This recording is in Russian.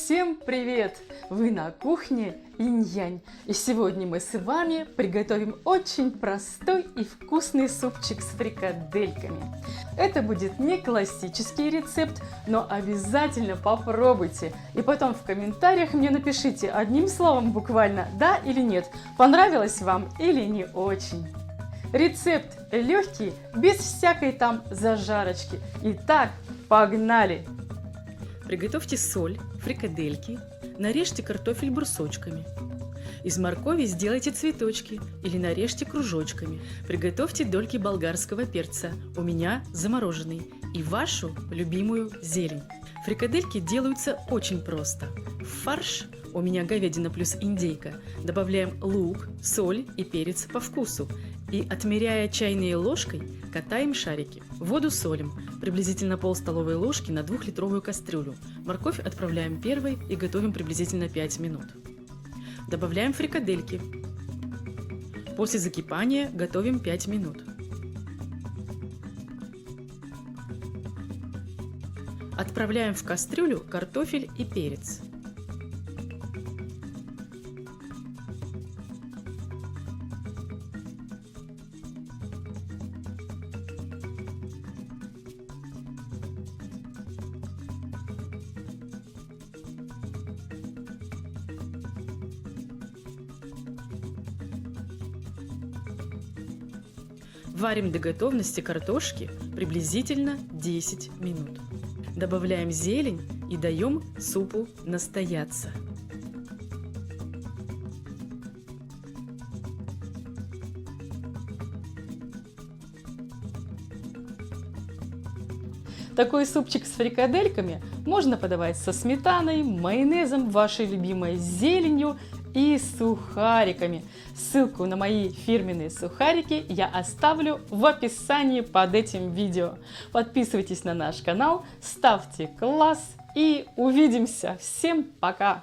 Всем привет! Вы на кухне Инь-Янь, и сегодня мы с вами приготовим очень простой и вкусный супчик с фрикадельками. Это будет не классический рецепт, но обязательно попробуйте. И потом в комментариях мне напишите одним словом буквально «да» или «нет», понравилось вам или не очень. Рецепт легкий, без всякой там зажарочки. Итак, погнали! Приготовьте соль, фрикадельки, нарежьте картофель брусочками. Из моркови сделайте цветочки или нарежьте кружочками. Приготовьте дольки болгарского перца, у меня замороженный, и вашу любимую зелень. Фрикадельки делаются очень просто. В фарш, у меня говядина плюс индейка, добавляем лук, соль и перец по вкусу. И, отмеряя чайной ложкой, катаем шарики. Воду солим, приблизительно пол столовой ложки на 2-литровую кастрюлю. Морковь отправляем первой и готовим приблизительно 5 минут. Добавляем фрикадельки. После закипания готовим 5 минут. Отправляем в кастрюлю картофель и перец. Варим до готовности картошки приблизительно 10 минут. Добавляем зелень и даем супу настояться. Такой супчик с фрикадельками можно подавать со сметаной, майонезом, вашей любимой зеленью и сухариками. Ссылку на мои фирменные сухарики я оставлю в описании под этим видео. Подписывайтесь на наш канал, ставьте класс и увидимся. Всем пока!